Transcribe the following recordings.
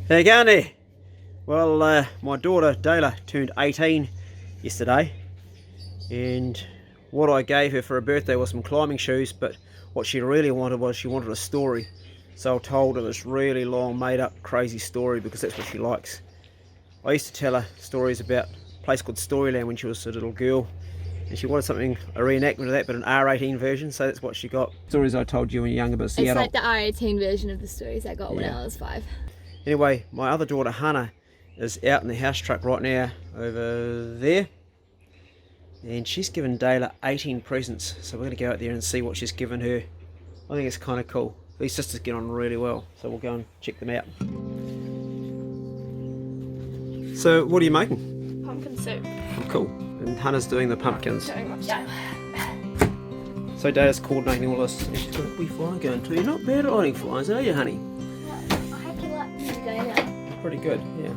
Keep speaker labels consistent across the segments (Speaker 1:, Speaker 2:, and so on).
Speaker 1: How you going there? Well, my daughter Dayla turned 18 yesterday, and what I gave her for her birthday was some climbing shoes, but what she really wanted was she wanted a story. So I told her this really long, made-up, crazy story because that's what she likes. I used to tell her stories about a place called Storyland when she was a little girl, and she wanted something, a reenactment of that, but an R18 version, so that's what she got. Stories I told you when you were younger, but
Speaker 2: it's like the R18 version of the stories I got when I was 5.
Speaker 1: Anyway, my other daughter Hannah is out in the house truck right now over there, and she's given Dayla 18 presents, so we're going to go out there and see what she's given her. I think it's kind of cool. These sisters get on really well, so we'll go and check them out. So what are you making?
Speaker 2: Pumpkin soup.
Speaker 1: Oh, cool. And Hannah's doing the pumpkins.
Speaker 2: Yeah.
Speaker 1: So Dayla's coordinating all this, and she's got a wee fly going too. You're not bad at hiding flies, are you, honey?
Speaker 2: I have to let them go now.
Speaker 1: Pretty good, yeah.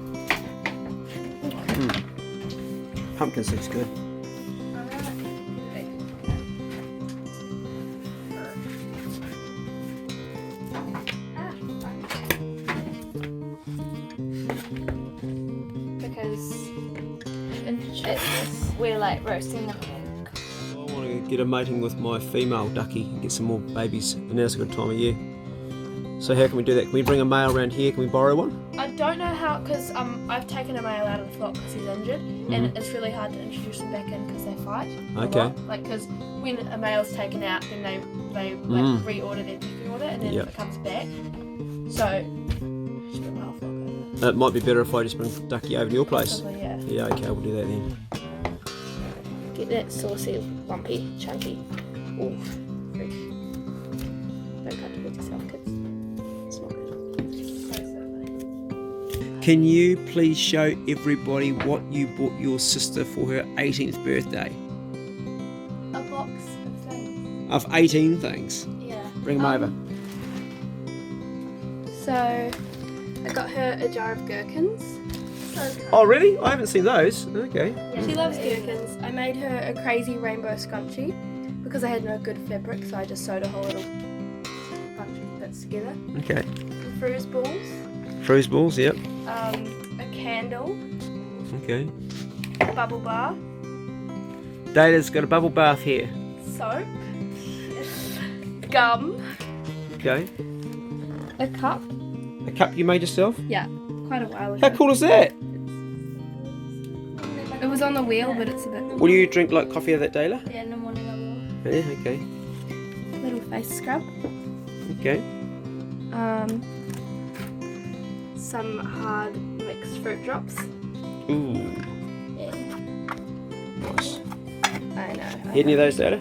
Speaker 1: Pumpkin soup's good.
Speaker 2: Because we're like roasting them.
Speaker 1: I want to get a mating with my female ducky and get some more babies, and now's a good time of year. So how can we do that? Can we bring a male around here? Can we borrow one?
Speaker 3: I don't know how, because I've taken a male out of the flock because he's injured, and it's really hard to introduce them back in because they fight.
Speaker 1: Okay.
Speaker 3: Like, because when a male's taken out, then they like reorder their pecking order, and then it comes back. So, just bring the whole flock over.
Speaker 1: It might be better if I just bring Ducky over to your place.
Speaker 3: Probably, yeah.
Speaker 1: Yeah, okay, we'll do that then.
Speaker 2: Get that saucy, lumpy, chunky. Ooh, fresh. Don't cut to yourself, kids. It's not good.
Speaker 1: Can you please show everybody what you bought your sister for her 18th birthday?
Speaker 3: A box of things.
Speaker 1: Of 18 things.
Speaker 3: Yeah.
Speaker 1: Bring them over.
Speaker 3: So, I got her a jar of gherkins.
Speaker 1: Oh, really? I haven't seen those. Okay.
Speaker 3: She loves gherkins. I made her a crazy rainbow scrunchie because I had no good fabric, so I just sewed a whole little bunch of bits together.
Speaker 1: Okay.
Speaker 3: Some fruit balls,
Speaker 1: Froze balls, yep.
Speaker 3: a candle,
Speaker 1: Okay.
Speaker 3: a bubble bath,
Speaker 1: Dayla's got a bubble bath here.
Speaker 3: soap, gum,
Speaker 1: Okay.
Speaker 3: a cup.
Speaker 1: A cup you made yourself?
Speaker 3: Yeah, quite a while ago.
Speaker 1: How cool is that?
Speaker 3: It was on the wheel, but it's a bit.
Speaker 1: Will you drink like coffee of that, Dayla?
Speaker 3: Yeah, in the morning I will.
Speaker 1: Yeah, okay.
Speaker 3: Little face scrub.
Speaker 1: Okay.
Speaker 3: Some hard mixed fruit drops.
Speaker 1: Ooh,
Speaker 3: Yeah,
Speaker 1: nice.
Speaker 3: I know.
Speaker 1: Any of those, Dayla?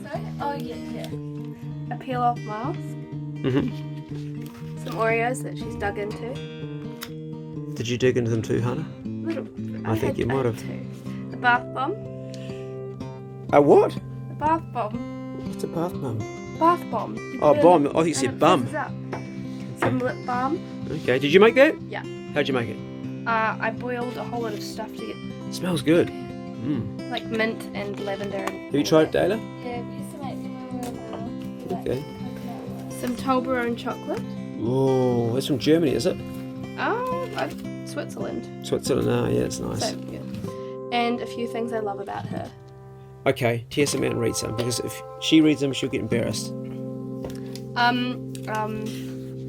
Speaker 3: Sorry? Oh yeah. A peel off mask.
Speaker 1: Mm-hmm.
Speaker 3: Some Oreos that she's dug into.
Speaker 1: Did you dig into them too, Hannah?
Speaker 3: Little.
Speaker 1: I think you might have.
Speaker 3: A bath bomb.
Speaker 1: A what?
Speaker 3: A bath bomb.
Speaker 1: What's a bath bomb?
Speaker 3: Bath bomb. You
Speaker 1: Oh,
Speaker 3: put it
Speaker 1: bomb.
Speaker 3: in
Speaker 1: Oh, you
Speaker 3: and
Speaker 1: said
Speaker 3: it
Speaker 1: bum.
Speaker 3: fizzes up. Some lip balm.
Speaker 1: Okay, did you make that?
Speaker 3: Yeah.
Speaker 1: How'd you make it?
Speaker 3: I boiled a whole lot of stuff to get
Speaker 1: It smells good. Mm.
Speaker 3: like mint and lavender. And
Speaker 1: Have you tried it, Dayla?
Speaker 2: Yeah, we used to make them
Speaker 1: Okay.
Speaker 3: some Toblerone chocolate.
Speaker 1: Oh, that's from Germany, is it?
Speaker 3: Oh, Switzerland.
Speaker 1: Switzerland, oh, yeah, it's nice.
Speaker 3: So good. And a few things I love about her.
Speaker 1: Okay, tear some out and read some, because if she reads them, she'll get embarrassed.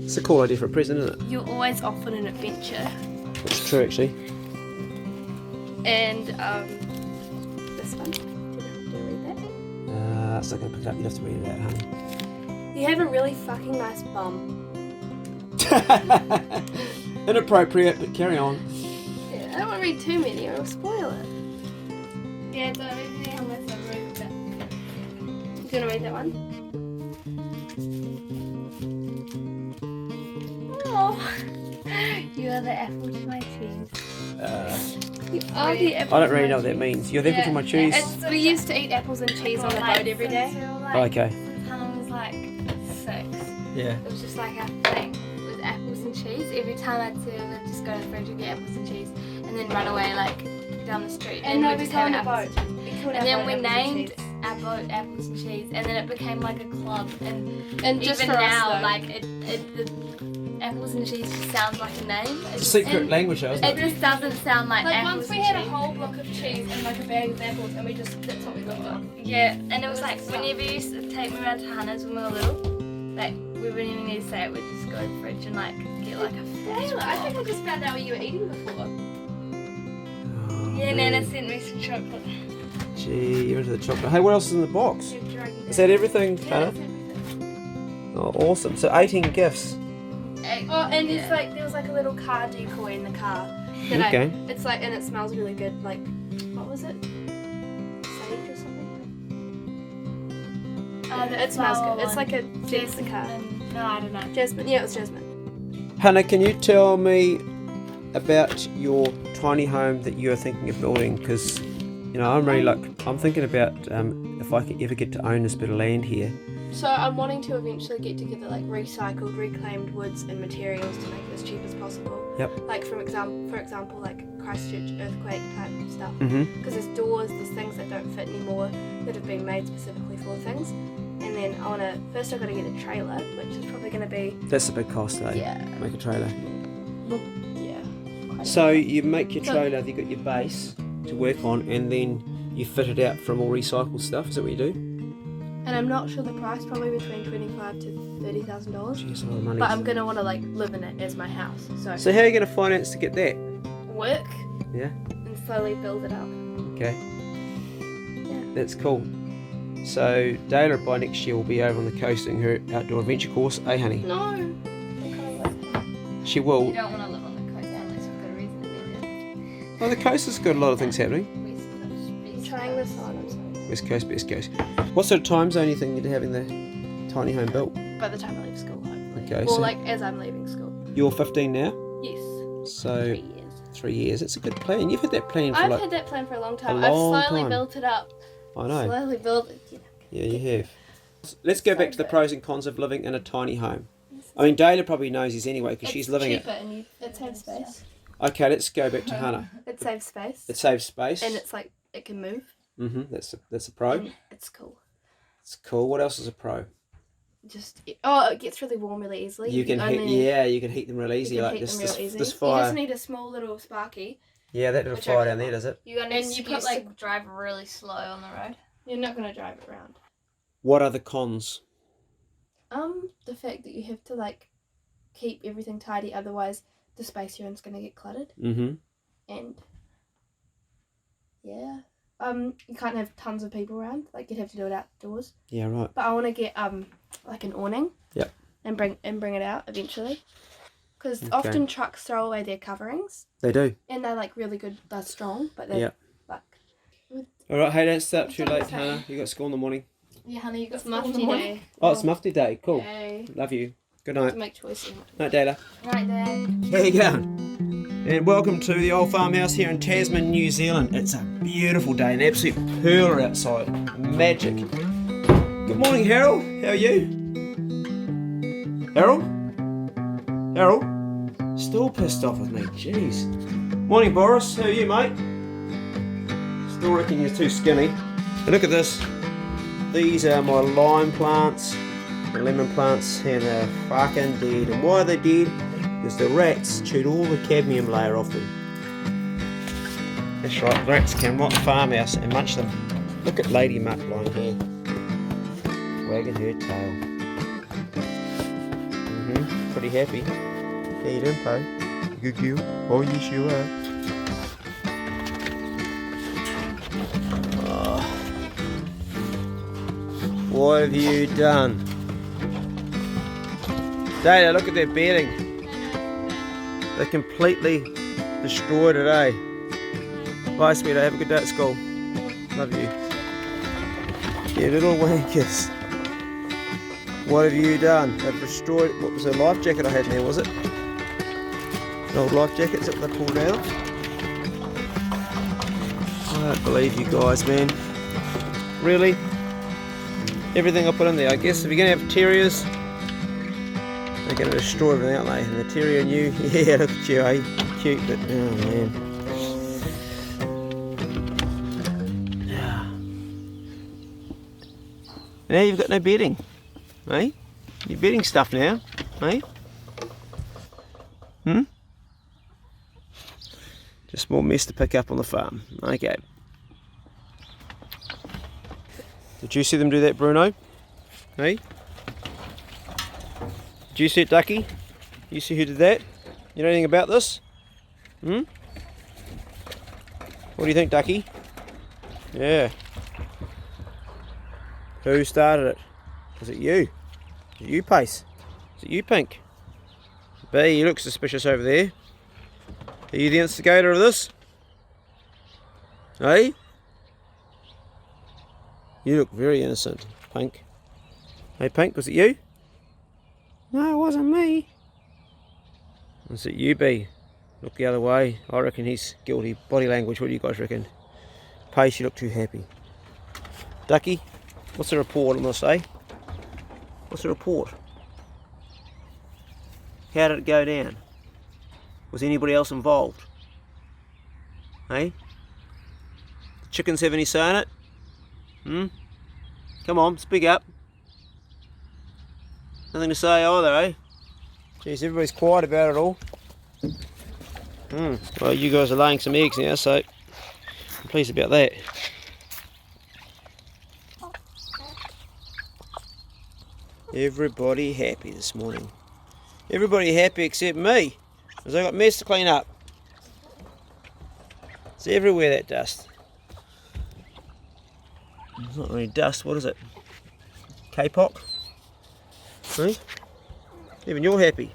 Speaker 1: It's a cool idea for a present, isn't it?
Speaker 3: You're always off on an adventure.
Speaker 1: It's true, actually.
Speaker 3: And this one. Do you read that?
Speaker 1: It's not going to pick it up. You have to read it out, honey.
Speaker 3: You have a really fucking nice bum.
Speaker 1: Inappropriate, but carry on.
Speaker 3: Yeah, I don't want to read too many or it'll spoil it.
Speaker 2: Yeah, don't read me unless I read that.
Speaker 3: You gonna read that one?
Speaker 2: Oh, you are the apple to my cheese.
Speaker 3: You are the apple.
Speaker 1: I don't really know what that means. You're the apple to my cheese.
Speaker 3: We used to eat apples and cheese on the boat every day.
Speaker 1: Oh, okay.
Speaker 2: Since Hannah was like 6.
Speaker 1: Yeah.
Speaker 2: It was just like our thing with apples and cheese. Every time I'd see her, we'd just go to the fridge and get apples and cheese, and then run away like down the street.
Speaker 3: And no,
Speaker 2: we'd
Speaker 3: we
Speaker 2: just have
Speaker 3: called the
Speaker 2: apples
Speaker 3: boat.
Speaker 2: and cheese.
Speaker 3: We called
Speaker 2: And
Speaker 3: our
Speaker 2: then
Speaker 3: boat
Speaker 2: we
Speaker 3: apples and
Speaker 2: named
Speaker 3: cheese.
Speaker 2: our boat apples and cheese, and then it became like a club. And
Speaker 3: And just
Speaker 2: even
Speaker 3: for us,
Speaker 2: now,
Speaker 3: though.
Speaker 2: like
Speaker 3: apples and cheese just sounds like a name.
Speaker 1: It's a secret language, though, isn't
Speaker 3: It
Speaker 1: it?
Speaker 3: just doesn't sound like
Speaker 2: Like
Speaker 3: apples
Speaker 2: once we
Speaker 3: and
Speaker 2: had a
Speaker 3: cheese.
Speaker 2: whole block of cheese and like a bag of apples, and that's what we lived on.
Speaker 3: Yeah, and it was like whenever you used to take me around to Hannah's when we were little, like we wouldn't even need to say it, we'd just go to the fridge and like get like a
Speaker 2: Dayla, I think I just found out what you were eating before.
Speaker 3: Yeah, Nana sent me some chocolate.
Speaker 1: Gee, you're into the chocolate. Hey, what else is in the box? Is that everything, Hannah? Oh, awesome. So 18 gifts.
Speaker 2: Oh, and it's like there was like a little car decoy in the car. That
Speaker 1: Okay.
Speaker 2: it's like, and it smells really good. Like, what was it? Sage or something. It smells good. It's like a jasmine car.
Speaker 3: No, I don't know.
Speaker 2: Jasmine. Yeah, it was jasmine.
Speaker 1: Hannah, can you tell me about your tiny home that you're thinking of building? Because, you know, I'm thinking about if I could ever get to own this bit of land here.
Speaker 2: So I'm wanting to eventually get together like recycled, reclaimed woods and materials to make it as cheap as possible.
Speaker 1: Yep.
Speaker 2: Like for example, like Christchurch earthquake type stuff.
Speaker 1: Mm-hmm.
Speaker 2: Because there's doors, there's things that don't fit anymore that have been made specifically for things. And then I've got to get a trailer, which is probably going to be
Speaker 1: That's a big cost, eh?
Speaker 2: Yeah.
Speaker 1: Make a trailer.
Speaker 2: yeah.
Speaker 1: So you make your trailer, you've got your base to work on, and then you fit it out from all recycled stuff. Is that what you do?
Speaker 2: And I'm not sure the price, probably between $25,000 to $30,000.
Speaker 1: Jeez, a lot of money.
Speaker 2: But I'm gonna want to like live in it as my house.
Speaker 1: So how are you going to finance to get that?
Speaker 2: Work
Speaker 1: Yeah.
Speaker 2: and slowly build it up.
Speaker 1: Okay.
Speaker 2: Yeah.
Speaker 1: That's cool. So Dayla by next year will be over on the coast doing her outdoor adventure course, eh, honey?
Speaker 2: No. I can't live.
Speaker 1: She will.
Speaker 3: You don't want to live on the coast unless we've got a reason to be there.
Speaker 1: Well, the coast has got a lot of things happening.
Speaker 2: I'm trying this on. I'm sorry.
Speaker 1: West Coast, Best Coast. What sort of time zone are you thinking of having the tiny home built?
Speaker 2: By the time I leave school, hopefully.
Speaker 1: Okay,
Speaker 2: Well,
Speaker 1: so-
Speaker 2: like as I'm leaving school.
Speaker 1: You're 15 now,
Speaker 2: Yes.
Speaker 1: so
Speaker 2: 3 years.
Speaker 1: 3 years. It's a good plan. You've had that plan for
Speaker 2: I've
Speaker 1: like,
Speaker 2: had that plan for a long time.
Speaker 1: long
Speaker 2: I've slowly
Speaker 1: time.
Speaker 2: built it up.
Speaker 1: I know.
Speaker 2: Slowly built it.
Speaker 1: Yeah, you have. Let's go back to the pros and cons of living in a tiny home. I mean, Dayla probably knows this anyway because she's living
Speaker 2: cheaper
Speaker 1: it.
Speaker 2: and it saves space.
Speaker 1: Okay, let's go back to Hannah.
Speaker 2: It saves space.
Speaker 1: It saves space.
Speaker 2: And it's like it can move.
Speaker 1: That's a pro.
Speaker 2: And it's cool.
Speaker 1: It's cool. What else is a pro?
Speaker 2: It gets really warm really easily.
Speaker 1: You can heat. Yeah, you can heat them real easy.
Speaker 2: You can
Speaker 1: Like
Speaker 2: heat
Speaker 1: this,
Speaker 2: them real
Speaker 1: this,
Speaker 2: easy.
Speaker 1: this
Speaker 2: You
Speaker 1: fire.
Speaker 2: just need a small little sparky.
Speaker 1: Yeah, that little
Speaker 2: Which I
Speaker 1: fire
Speaker 2: really
Speaker 1: down there, does it?
Speaker 3: You're gonna
Speaker 2: And you put like
Speaker 3: drive really slow on the road.
Speaker 2: you're not gonna drive it around.
Speaker 1: What are the cons?
Speaker 2: The fact that you have to like keep everything tidy, otherwise the space you're in's gonna get cluttered.
Speaker 1: Mm-hmm.
Speaker 2: And yeah, you can't have tons of people around. Like you'd have to do it outdoors.
Speaker 1: Yeah, right.
Speaker 2: But I want to get like an awning.
Speaker 1: Yep.
Speaker 2: And bring it out eventually. Because
Speaker 1: Okay.
Speaker 2: often trucks throw away their coverings,
Speaker 1: They do.
Speaker 2: and they're like really good. They're strong, but they're
Speaker 1: Yep.
Speaker 2: like
Speaker 1: All right, hey, don't start too
Speaker 2: It's
Speaker 1: late,
Speaker 2: okay.
Speaker 1: Hannah. You got school in the morning.
Speaker 3: Yeah, honey, you got
Speaker 2: it's mufti day.
Speaker 1: Oh, it's Mufti Day. Cool.
Speaker 2: Yay.
Speaker 1: Love you. Good
Speaker 2: To
Speaker 1: night.
Speaker 2: make choices.
Speaker 1: Night, Dayla.
Speaker 3: right there.
Speaker 1: How you going? And welcome to the old farmhouse here in Tasman, New Zealand. It's a beautiful day, an absolute pearler outside. Magic. Good morning, Harold. How are you? Harold? Harold? Still pissed off with me. Jeez. Morning, Boris. How are you, mate? Still reckon you're too skinny. And look at this. These are my lime plants, the lemon plants, and they're fucking dead. And why are they dead? Because the rats chewed all the cadmium layer off them. That's right, the rats came right in the farmhouse and munched them. Look at Lady Muck lying here, wagging her tail. Pretty happy. How you doing, Po? Good girl? Oh, yes you are. Oh. What have you done? Dayla, look at their bedding. They're completely destroyed it, eh? Bye, sweetheart. Have a good day at school. Love you. You little wankers. What have you done? They've destroyed... What was the life jacket I had in there, was it? An old life jacket, is that what they pulled out? I don't believe you guys, man. Really? Everything I put in there. I guess if you're going to have terriers, they're going to destroy everything, aren't they? And the terrier knew, yeah, look at you, eh? Cute, but oh man. Now you've got no bedding, eh? You're bedding stuff now, eh? Just more mess to pick up on the farm. Okay. Did you see them do that, Bruno? Hey? Did you see it, Ducky? You see who did that? You know anything about this? What do you think, Ducky? Yeah. Who started it? Was it you? Is it you, Pace? Is it you, Pink? B, you look suspicious over there. Are you the instigator of this? Hey? You look very innocent, Pink. Hey, Pink, was it you? No, it wasn't me. Was it you, B? Look the other way. I reckon he's guilty. Body language, what do you guys reckon? Pace, you look too happy. Ducky, what's the report on this, eh? What's the report? How did it go down? Was anybody else involved? Hey? The chickens have any say in it? Come on, speak up. Nothing to say either, eh? Jeez, everybody's quiet about it all. Well, you guys are laying some eggs now, so I'm pleased about that. Everybody happy this morning. Everybody happy except me, because I got mess to clean up. It's everywhere, that dust. It's not really dust, what is it? K-pop? Hmm? Even you're happy.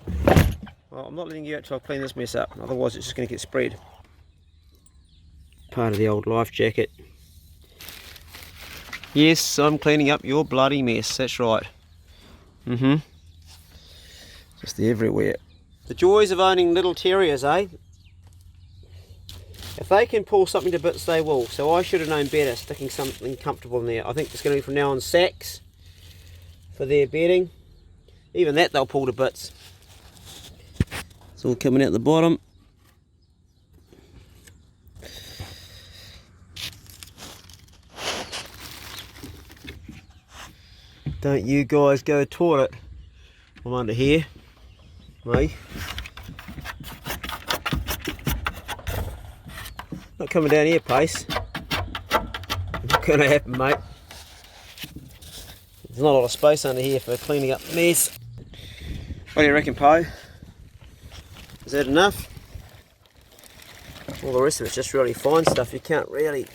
Speaker 1: Well, I'm not letting you out till I clean this mess up, otherwise it's just going to get spread. Part of the old life jacket. Yes, I'm cleaning up your bloody mess, that's right. Just everywhere. The joys of owning little terriers, eh? If they can pull something to bits, they will. So I should have known better, sticking something comfortable in there. I think it's going to be from now on sacks for their bedding. Even that they'll pull to bits. It's all coming out the bottom. Don't you guys go toilet. I'm under here. Mate. Not coming down here, Pace. Not going to happen, mate. There's not a lot of space under here for cleaning up mess. What do you reckon, Poe? Is that enough? All the rest of it's just really fine stuff you can't really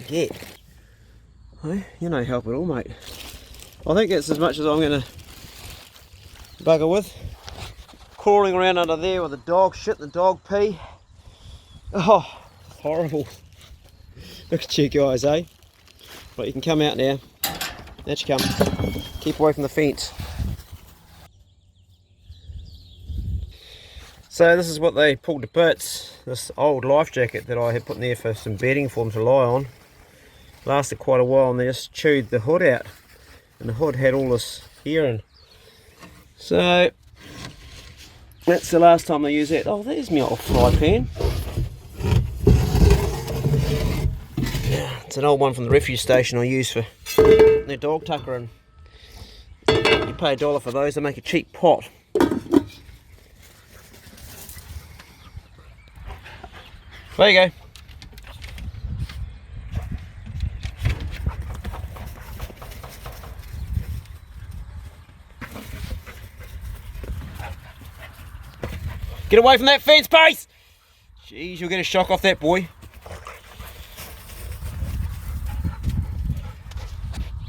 Speaker 1: get. Hey, you're no help at all, mate. I think that's as much as I'm going to bugger with. Crawling around under there with the dog shit, the dog pee. Oh, horrible. Look at you guys, eh? Right, you can come out now. Out you come. Keep away from the fence. So this is what they pulled to bits. This old life jacket that I had put in there for some bedding for them to lie on. Lasted quite a while and they just chewed the hood out. And the hood had all this here in. So that's the last time they used that. Oh, there's my old fry pan. It's an old one from the refuge station I use for their dog tucker, and you pay $1 for those, they make a cheap pot. There you go. Get away from that fence, Pace! Jeez, you'll get a shock off that boy.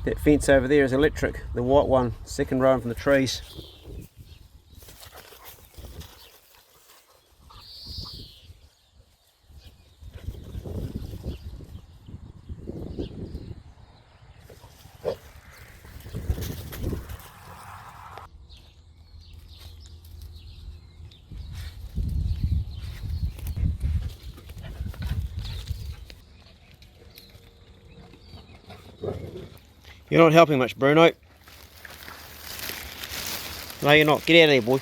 Speaker 1: That fence over there is electric, the white one, second row from the trees. You're not helping much, Bruno. No, you're not. Get out of there, boy.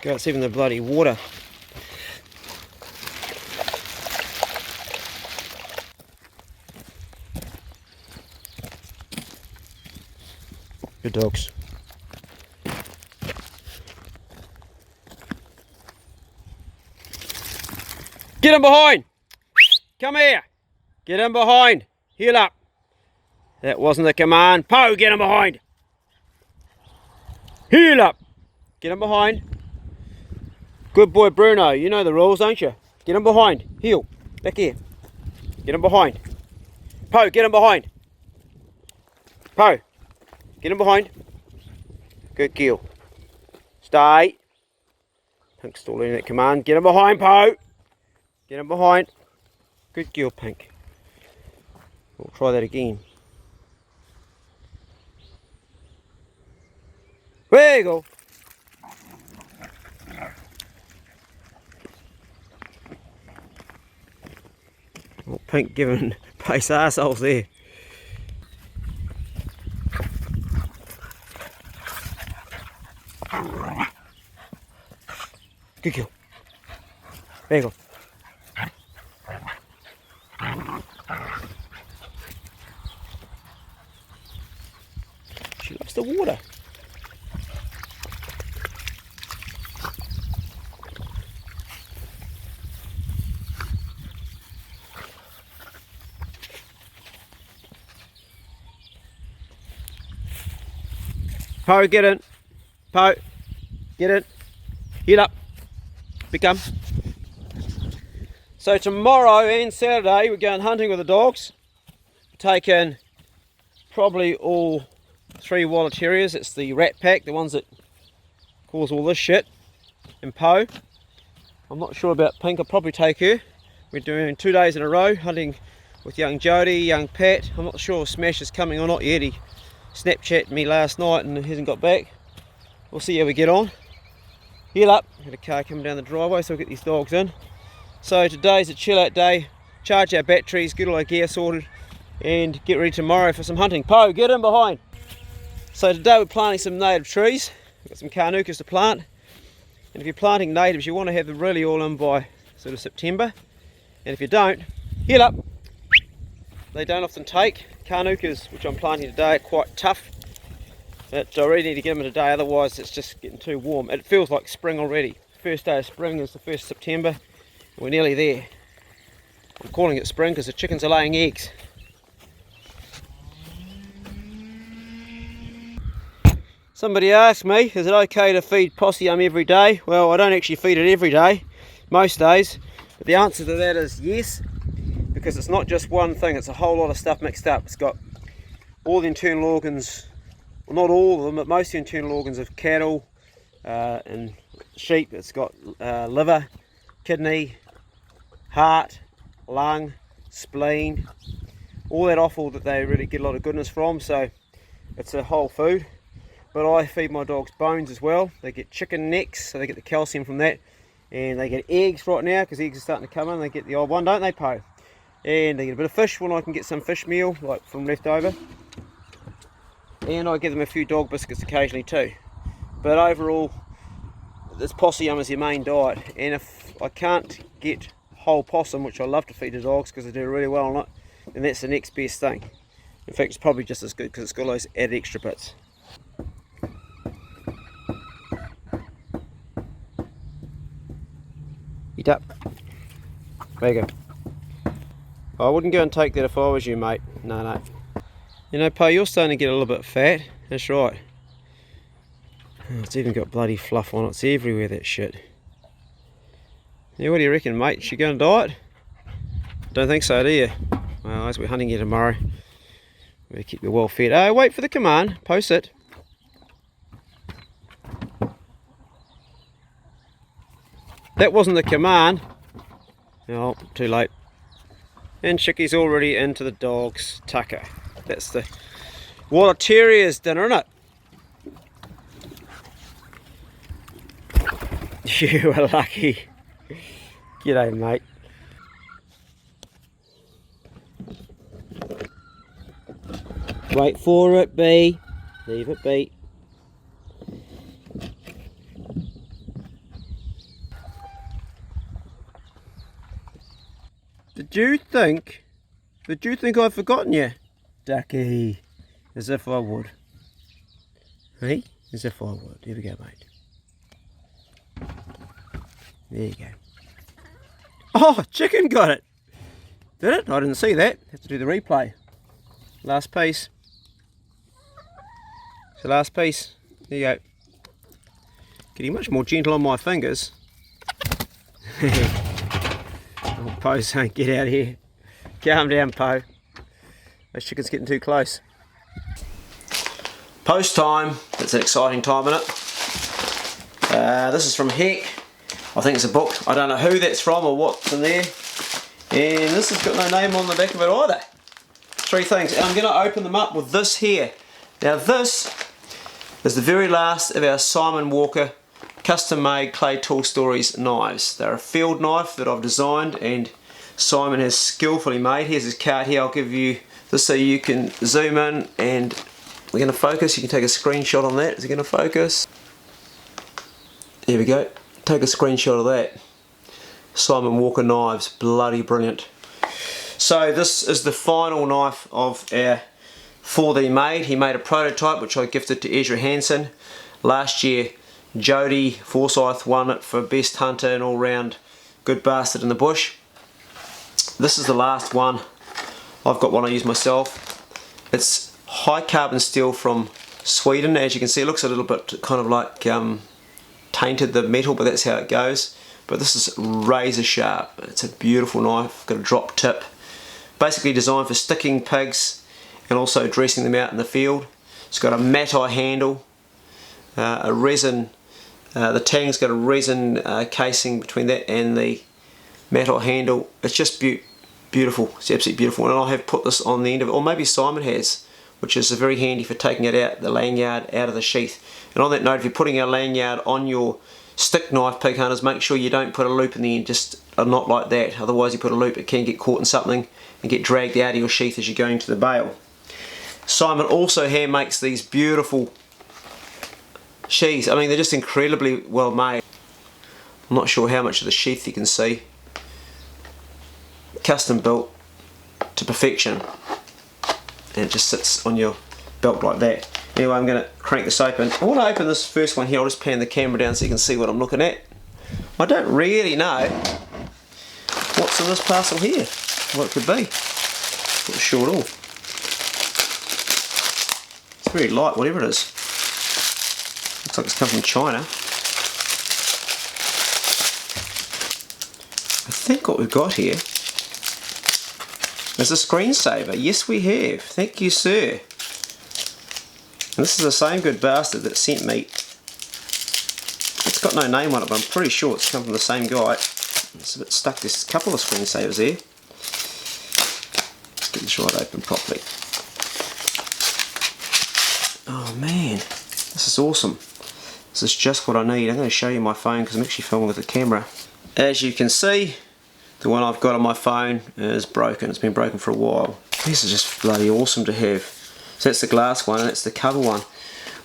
Speaker 1: Go out, even the bloody water. Good dogs. Get in behind. Come here. Get in behind. Heel up. That wasn't the command. Poe, get in behind. Heel up. Get in behind. Good boy, Bruno. You know the rules, don't you? Get in behind. Heel. Back here. Get in behind. Poe, get in behind. Poe, get in behind. Good girl. Stay. Pink's still learning that command. Get in behind, Poe. Get in behind. Good girl, Pink. We'll try that again. There you go. Well, Pink giving pace arseholes there. Good girl. There you go. She loves the water. Poe, get in. Poe, get in. Heel up. Become. So tomorrow and Saturday we're going hunting with the dogs. Taking probably all 3 Waller Terriers. It's the rat pack, the ones that cause all this shit. And Poe. I'm not sure about Pink. I'll probably take her. We're doing 2 days in a row hunting with young Jody, young Pat. I'm not sure if Smash is coming or not yet. He Snapchatted me last night and hasn't got back. We'll see how we get on. Heel up. Got a car coming down the driveway, so we'll get these dogs in. So today's a chill out day. Charge our batteries, get all our gear sorted, and get ready tomorrow for some hunting. Poe, get in behind. So today we're planting some native trees. We've got some carnukas to plant. And if you're planting natives, you want to have them really all in by sort of September. And if you don't, heel up. They don't often take. Carnukas, which I'm planting today, are quite tough. But I really need to get them in today, otherwise it's just getting too warm. It feels like spring already. First day of spring is the 1st September. We're nearly there. I'm calling it spring because the chickens are laying eggs. Somebody asked me, is it okay to feed possum every day? Well, I don't actually feed it every day, most days. But the answer to that is yes. Because it's not just one thing, it's a whole lot of stuff mixed up. It's got all the internal organs, well, not all of them, but most of the internal organs of cattle and sheep. It's got liver, kidney, heart, lung, spleen, all that offal that they really get a lot of goodness from. So it's a whole food. But I feed my dogs bones as well. They get chicken necks, so they get the calcium from that. And they get eggs right now, because eggs are starting to come in. They get the old one, don't they, Poe? And they get a bit of fish when I can get some fish meal, like from leftover. And I give them a few dog biscuits occasionally too. But overall, this possum is their main diet. And if I can't get whole possum, which I love to feed the dogs because they do really well on it, then that's the next best thing. In fact, it's probably just as good because it's got those added extra bits. Eat up. There you go. I wouldn't go and take that if I was you, mate. No. You know, Poe, you're starting to get a little bit fat. That's right. Oh, it's even got bloody fluff on it. It's everywhere, that shit. Yeah, what do you reckon, mate? Is she going to diet? Don't think so, do you? Well, as we're hunting here tomorrow, we're going to keep you well fed. Oh, wait for the command. Poe, sit. That wasn't the command. Oh, too late. And Chicky's already into the dog's tucker. That's the Waller Terrier's dinner, isn't it? You are lucky. G'day, mate. Wait for it, B. Leave it be. Did you think I've forgotten you? Ducky. As if I would. Hey? As if I would. Here we go, mate. There you go. Oh, chicken got it. Did it? I didn't see that. Have to do the replay. Last piece. So last piece. There you go. Getting much more gentle on my fingers. Oh, Poe's saying, get out of here. Calm down, Poe. Those chickens getting too close. Post time. It's an exciting time, isn't it? This is from Heck. I think it's a book. I don't know who that's from or what's in there. And this has got no name on the back of it either. 3 things. And I'm going to open them up with this here. Now this is the very last of our Simon Walker custom made clay tool stories knives. They're a field knife that I've designed and Simon has skillfully made. Here's his card here. I'll give you this so you can zoom in and we're going to focus. You can take a screenshot on that. Is it going to focus? There we go. Take a screenshot of that. Simon Walker knives, bloody brilliant. So this is the final knife of our 4D made. He made a prototype which I gifted to Ezra Hansen. Last year Jody Forsyth won it for best hunter and all round good bastard in the bush. This is the last one. I've got one I use myself. It's high carbon steel from Sweden. As you can see, it looks a little bit kind of like tainted the metal, but that's how it goes. But this is razor sharp. It's a beautiful knife, got a drop tip. Basically designed for sticking pigs and also dressing them out in the field. It's got a matai handle, a resin, the tang's got a resin casing between that and the matai handle. It's just beautiful, it's absolutely beautiful. And I have put this on the end of it, or maybe Simon has, which is very handy for taking it out, the lanyard out of the sheath. And on that note, if you're putting a lanyard on your stick knife, pig hunters, make sure you don't put a loop in the end, just a knot like that. Otherwise you put a loop, it can get caught in something and get dragged out of your sheath as you're going to the bale. Simon also hand makes these beautiful sheaths. I mean, they're just incredibly well made. I'm not sure how much of the sheath you can see. Custom built to perfection. And it just sits on your belt like that. Anyway, I'm going to crank this open. I want to open this first one here. I'll just pan the camera down so you can see what I'm looking at. I don't really know what's in this parcel here. What it could be. Not sure at all. It's very light, whatever it is. Looks like it's come from China. I think what we've got here is a screensaver. Yes, we have. Thank you, sir. And this is the same good bastard that sent me. It's got no name on it, but I'm pretty sure it's come from the same guy. It's a bit stuck. There's a couple of screensavers there. Let's get this right open properly. Oh man, this is awesome. This is just what I need. I'm going to show you my phone because I'm actually filming with the camera. As you can see, the one I've got on my phone is broken. It's been broken for a while. This is just bloody awesome to have. So that's the glass one and that's the cover one,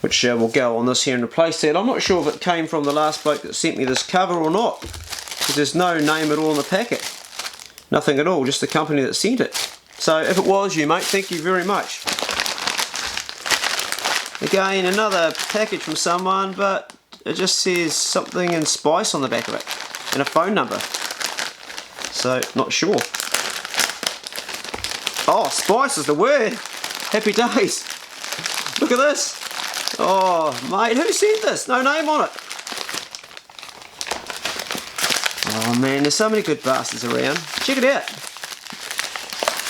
Speaker 1: which will go on this here and replace that. I'm not sure if it came from the last bloke that sent me this cover or not, because there's no name at all in the packet. Nothing at all, just the company that sent it. So if it was you, mate, thank you very much. Again, another package from someone, but it just says something in spice on the back of it and a phone number. So, not sure. Oh, spice is the word. Happy days. Look at this. Oh, mate, who sent this? No name on it. Oh man, there's so many good bastards around. Check it out.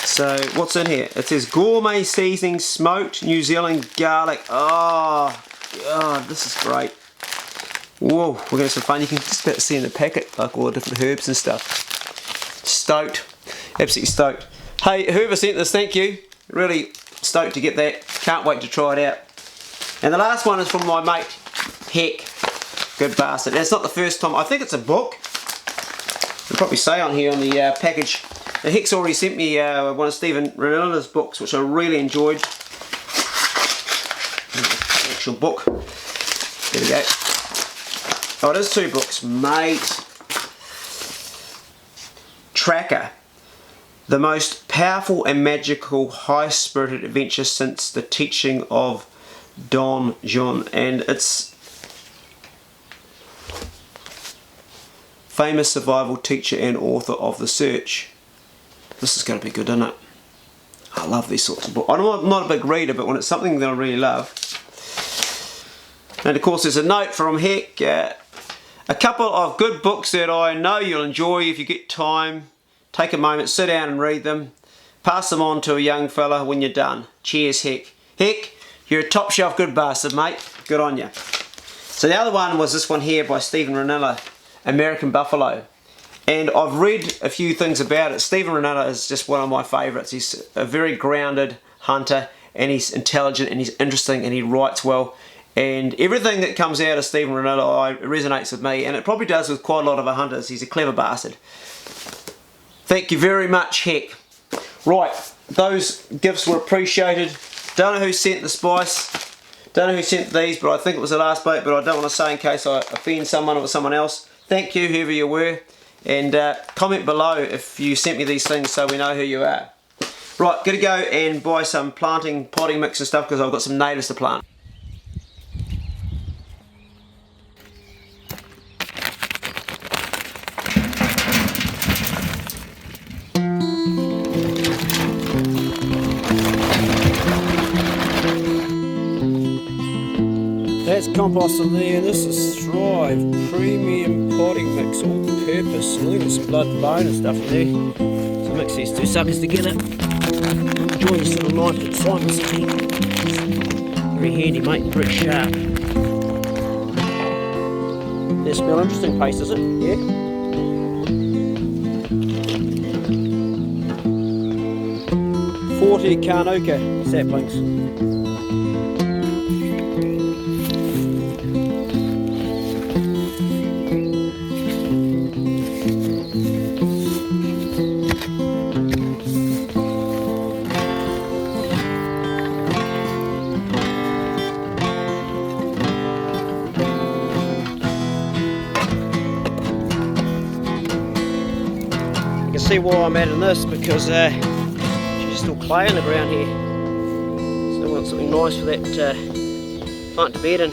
Speaker 1: So, what's in here? It says gourmet seasoning, smoked New Zealand garlic. Oh, God, this is great. Whoa, we're going to have some fun. You can just about see in the packet like all the different herbs and stuff. Stoked. Absolutely stoked. Hey, whoever sent this, thank you. Really stoked to get that. Can't wait to try it out. And the last one is from my mate, Heck. Good bastard. And it's not the first time. I think it's a book. It'll probably say on here on the package. And Heck's already sent me one of Stephen Ranilla's books, which I really enjoyed. Actual book. There we go. Oh, it is 2 books, mate. Tracker. The most powerful and magical high-spirited adventure since the teaching of Don Juan. And it's famous survival teacher and author of The Search. This is going to be good, isn't it? I love these sorts of books. I'm not a big reader, but when it's something that I really love. And of course there's a note from Heck. A couple of good books that I know you'll enjoy if you get time. Take a moment, sit down and read them. Pass them on to a young fella when you're done. Cheers, Heck. Heck, you're a top shelf good bastard, mate. Good on you. So the other one was this one here by Stephen Ranella, American Buffalo. And I've read a few things about it. Stephen Ranella is just one of my favourites. He's a very grounded hunter, and he's intelligent, and he's interesting, and he writes well. And everything that comes out of Stephen Ranella resonates with me, and it probably does with quite a lot of our hunters. He's a clever bastard. Thank you very much, Heck. Right, those gifts were appreciated. Don't know who sent the spice. Don't know who sent these, but I think it was the last bloke, but I don't want to say in case I offend someone or someone else. Thank you, whoever you were. And comment below if you sent me these things so we know who you are. Right, gotta go and buy some potting mix and stuff because I've got some natives to plant. That's compost in there, and this is Thrive Premium Potting Mix, all purpose. And look at some blood and bone and stuff in there. So mix these two suckers together. Enjoy this little knife that Simon sent me. Very handy, mate, and very sharp. That smell interesting paste, does it? Yeah? "40 Carnuka saplings." See why I'm adding this, because she's still clay in the ground here, so I want something nice for that plant to bed in.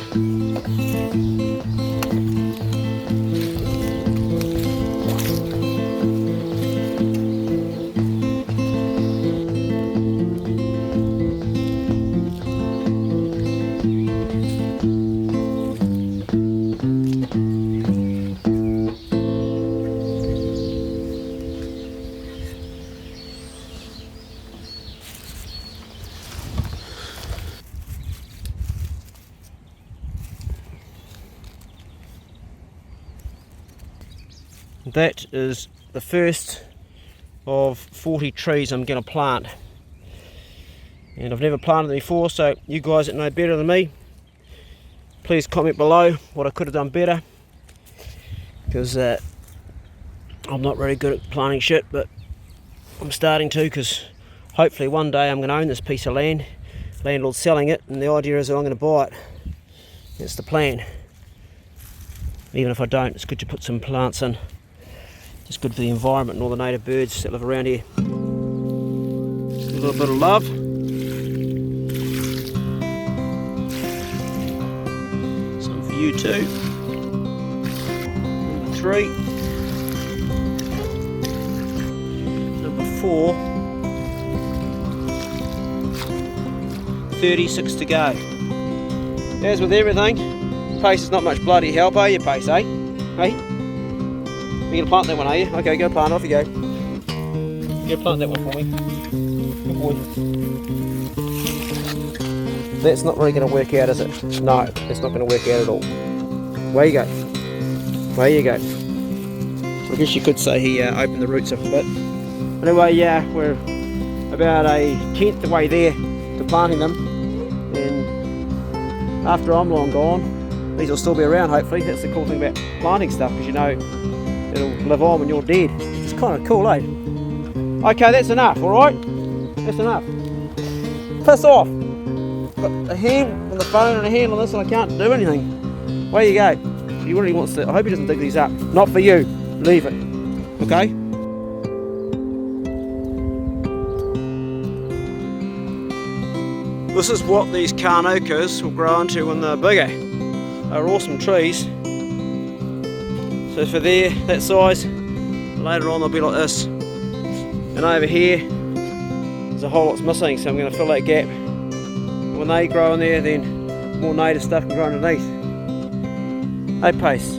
Speaker 1: That is the first of 40 trees I'm going to plant, and I've never planted them before, so you guys that know better than me, please comment below what I could have done better, because I'm not very good at planting shit, but I'm starting to, because hopefully one day I'm going to own this piece of land. Landlord's selling it, and the idea is that I'm going to buy it. That's the plan. Even if I don't, it's good to put some plants in. It's good for the environment and all the native birds that live around here. A little bit of love. Some for you too. Number 3. Number 4. 36 to go. As with everything, pace is not much bloody help, are you, pace, eh? Hey? You're going to plant that one, are you? Okay, go plant, off you go. Go plant that one for me. Good boy. That's not really going to work out, is it? No, it's not going to work out at all. Away you go. Away you go. I guess you could say he opened the roots up a bit. Anyway, yeah, we're about a 10th the way there to planting them. And after I'm long gone, these will still be around, hopefully. That's the cool thing about planting stuff, because you know it'll live on when you're dead. It's kind of cool, eh? Okay, that's enough, alright? That's enough. Piss off! Got a hand on the phone and a hand on this, and I can't do anything. Away you go. He really wants to. I hope he doesn't dig these up. Not for you. Leave it. Okay? This is what these Carnukas will grow into when they're bigger. They're awesome trees. So for there, that size, later on they'll be like this. And over here, there's a whole lot's missing, so I'm going to fill that gap. And when they grow in there, then more native stuff can grow underneath. Hey, Pace.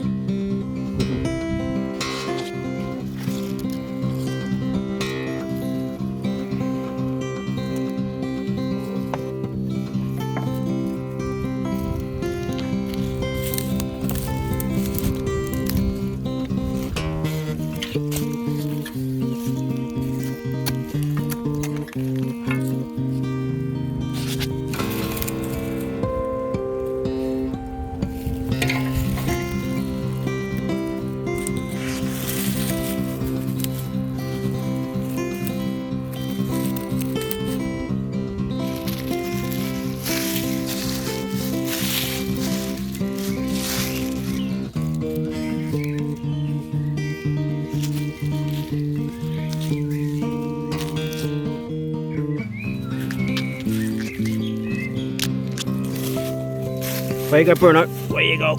Speaker 1: Where you go, Bruno? Where you go?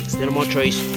Speaker 1: Instead of my trees.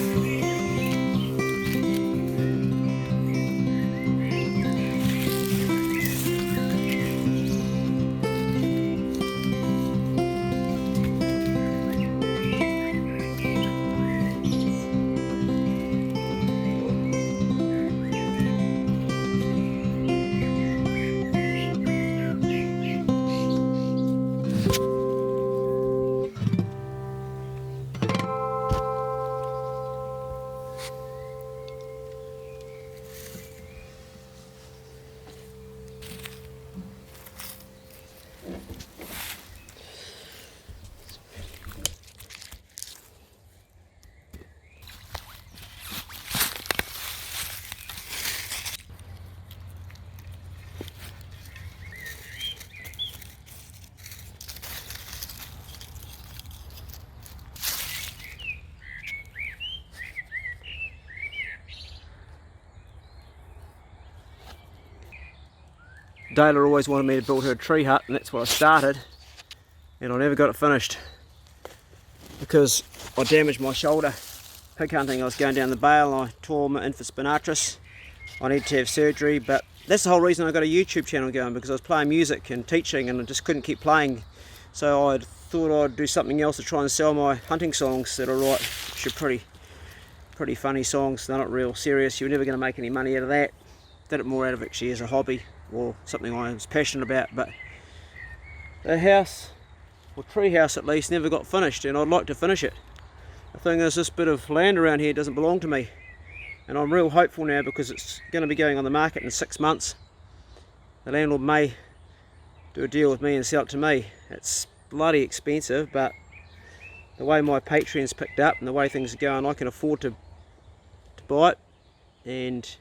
Speaker 1: Dayla always wanted me to build her a tree hut, and that's what I started, and I never got it finished because I damaged my shoulder pig hunting. I was going down the bale and I tore my infra spinatus. I needed to have surgery, but that's the whole reason I got a YouTube channel going, because I was playing music and teaching and I just couldn't keep playing. So I thought I'd do something else to try and sell my hunting songs that I write, which are pretty funny songs. They're not real serious. You're never going to make any money out of that. Did it more out of actually as a hobby or something I was passionate about. But the house, or tree house at least, never got finished, and I'd like to finish it. The thing is, this bit of land around here doesn't belong to me, and I'm real hopeful now because it's going to be going on the market in 6 months. The landlord may do a deal with me and sell it to me. It's bloody expensive, but the way my Patreon's picked up and the way things are going, I can afford to buy it. And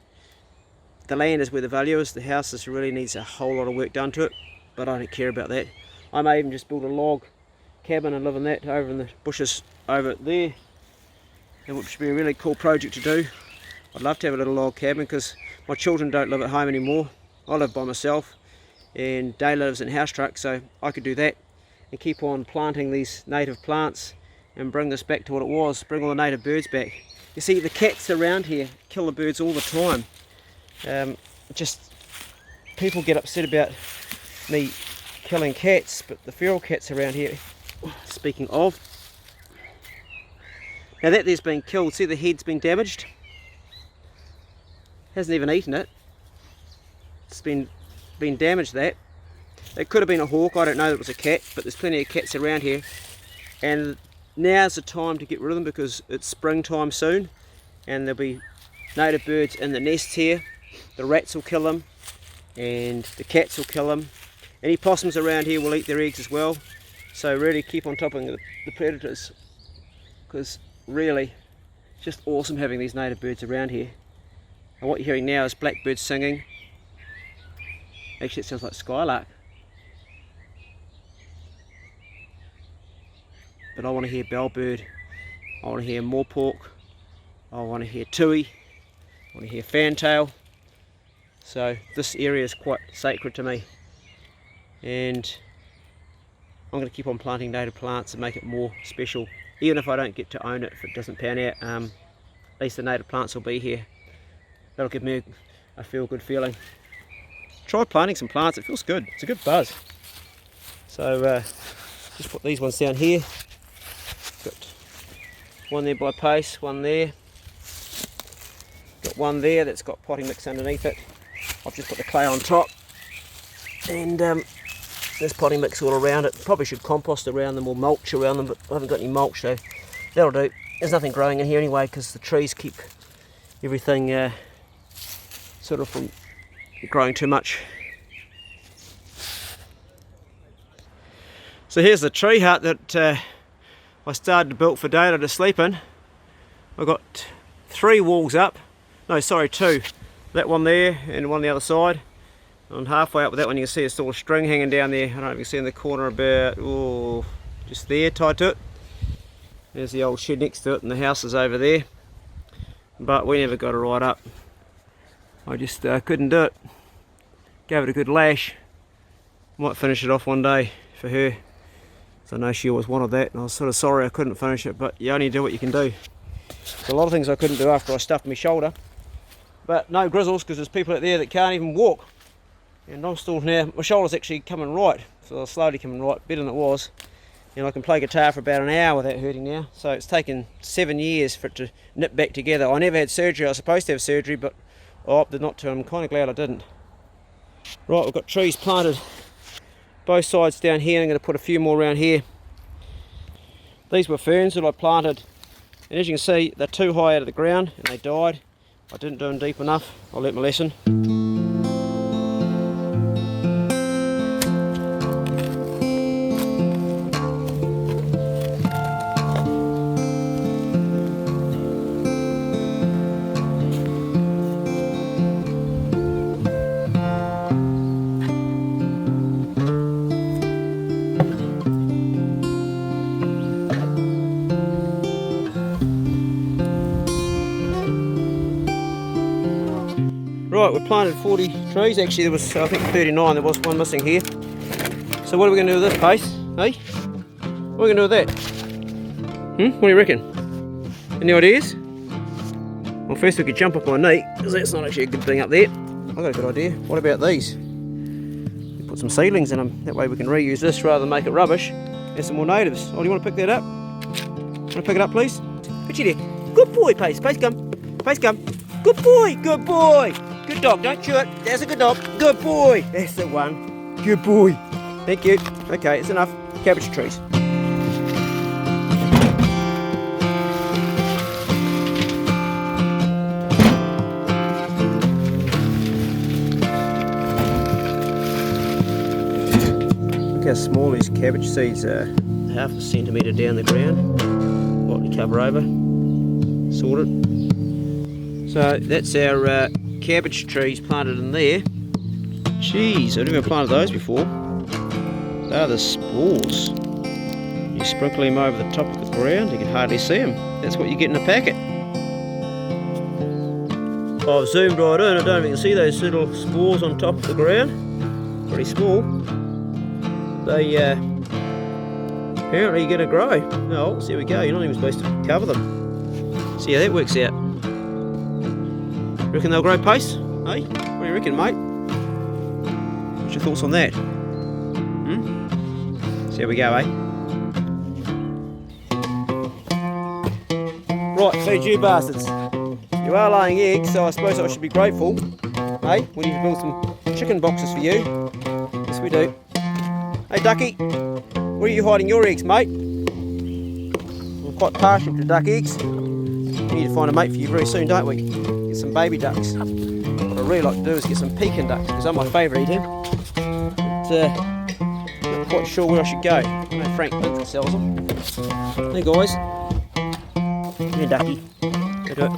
Speaker 1: the land is where the value is. The house just really needs a whole lot of work done to it, but I don't care about that. I may even just build a log cabin and live in that over in the bushes over there, which would be a really cool project to do. I'd love to have a little log cabin because my children don't live at home anymore. I live by myself, and Dayla lives in a house truck, so I could do that and keep on planting these native plants and bring this back to what it was, bring all the native birds back. You see, the cats around here kill the birds all the time. Just people get upset about me killing cats, but the feral cats around here, speaking of, now that there's been killed, see the head's been damaged, hasn't even eaten it, it's been damaged. That it could have been a hawk, I don't know that it was a cat, but there's plenty of cats around here, and now's the time to get rid of them because it's springtime soon and there'll be native birds in the nests here. The rats will kill them and the cats will kill them. Any possums around here will eat their eggs as well. So really keep on top of the predators, because really it's just awesome having these native birds around here. And what you're hearing now is blackbirds singing. Actually it sounds like skylark. But I want to hear bellbird, I want to hear moorpork, I want to hear tui, I want to hear fantail. So this area is quite sacred to me, and I'm going to keep on planting native plants and make it more special, even if I don't get to own it, if it doesn't pan out. at least the native plants will be here. That'll give me a feel-good feeling. Try planting some plants, it feels good. It's a good buzz. So just put these ones down here. Got one there by pace, one there. Got one there that's got potting mix underneath it. I've just put the clay on top. And there's potting mix all around it. Probably should compost around them or mulch around them, but I haven't got any mulch, so that'll do. There's nothing growing in here anyway because the trees keep everything sort of from growing too much. So here's the tree hut that I started to build for Dayla to sleep in. I've got 3 walls up. No, sorry, 2. That one there and one on the other side. And halfway up with that one you can see there's still a string hanging down there. I don't know if you can see in the corner about, oh, just there, tied to it. There's the old shed next to it and the house is over there. But we never got it right up. I just couldn't do it. Gave it a good lash. Might finish it off one day for her. So I know she always wanted that and I was sort of sorry I couldn't finish it, but you only do what you can do. There's a lot of things I couldn't do after I stuffed my shoulder. But no grizzles because there's people out there that can't even walk. And I'm still now, my shoulder's actually coming right. So it's slowly coming right, better than it was. And I can play guitar for about an hour without hurting now. So it's taken 7 years for it to knit back together. I never had surgery, I was supposed to have surgery, but I opted not to. I'm kind of glad I didn't. Right, we've got trees planted both sides down here. I'm going to put a few more around here. These were ferns that I planted. And as you can see, they're too high out of the ground and they died. I didn't do them deep enough. I learnt my lesson. Right, we planted 40 trees. Actually, there was, I think, 39. There was one missing here. So what are we going to do with this, Pace? Hey? What are we going to do with that? What do you reckon? Any ideas? Well, first we could jump up on my knee, because that's not actually a good thing up there. I've got a good idea. What about these? We put some seedlings in them. That way we can reuse this rather than make it rubbish. And some more natives. Oh, do you want to pick that up? Want to pick it up, please? Put you there. Good boy, Pace. Pace, come. Pace, come. Good boy. Good boy. Good dog, don't chew it. That's a good dog. Good boy. That's the one. Good boy. Thank you. Okay, it's enough. Cabbage trees. Look how small these cabbage seeds are. Half a centimetre down the ground. Lightly cover over. Sorted. So that's our cabbage trees planted in there. Jeez, I've never planted those before. They are the spores. You sprinkle them over the top of the ground, you can hardly see them. That's what you get in a packet. I've zoomed right in, I don't know if you can see those little spores on top of the ground. Pretty small. They apparently going to grow. Oh, there we go, you're not even supposed to cover them. See how that works out. Reckon they'll grow pace? Hey? What do you reckon, mate? What's your thoughts on that? So here we go, eh? Right, feed you bastards. You are laying eggs, so I suppose I should be grateful. Hey, we need to build some chicken boxes for you. Yes, we do. Hey, Ducky, where are you hiding your eggs, mate? I'm quite partial to duck eggs. We need to find a mate for you very soon, don't we? Get some baby ducks. What I really like to do is get some pecan ducks, because they're my favourite eating. But not quite sure where I should go. I know Frank Lindsay sells them. Hey guys. Here, Ducky. Go do it.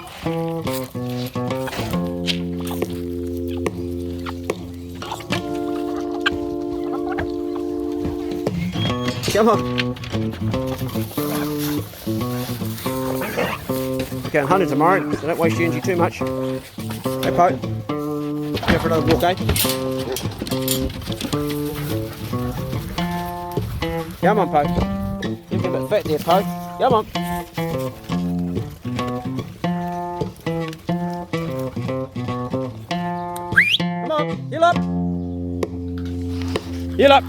Speaker 1: Come on. We're going hunting tomorrow, so don't waste your energy too much. Hey, Po. Go for another walk, eh? Come on, Po. You're a bit fat there, Po. Come on. Heel up.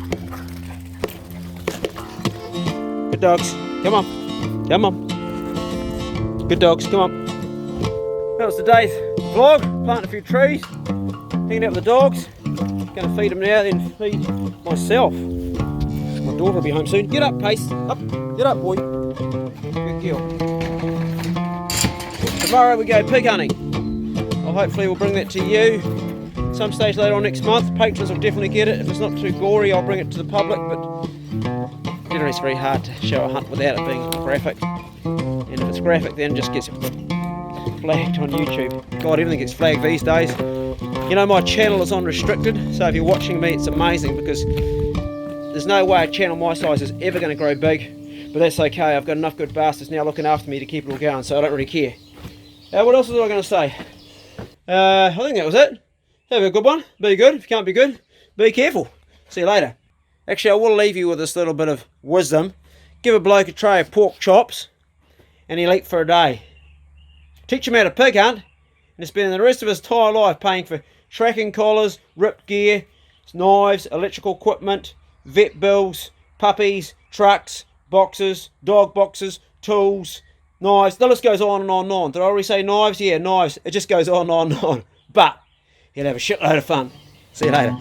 Speaker 1: Good dogs. Come on. Come on. Good dogs. Come on. That was today's vlog. Planting a few trees. Hanging out with the dogs. Going to feed them now, then feed myself. My daughter will be home soon. Get up, Pace. Up. Get up, boy. Good girl. Tomorrow we go pig hunting. Hopefully we'll bring that to you some stage later on next month. Patrons will definitely get it. If it's not too gory, I'll bring it to the public, but generally it's very hard to show a hunt without it being graphic. And if it's graphic, then it just gets flagged on YouTube. God, everything gets flagged these days. You know, my channel is unrestricted, so if you're watching me, it's amazing, because there's no way a channel my size is ever going to grow big, but that's okay. I've got enough good bastards now looking after me to keep it all going, so I don't really care. What else was I going to say? I think that was it. Have a good one. Be good. If you can't be good, be careful. See you later. Actually, I will leave you with this little bit of wisdom. Give a bloke a tray of pork chops and he'll eat for a day. Teach him how to pig hunt and he's spending the rest of his entire life paying for tracking collars, ripped gear, knives, electrical equipment, vet bills, puppies, trucks, boxes, dog boxes, tools, knives. The list goes on and on and on. Did I already say knives? Yeah, knives. It just goes on and on and on. But he'll have a shitload of fun. See you later.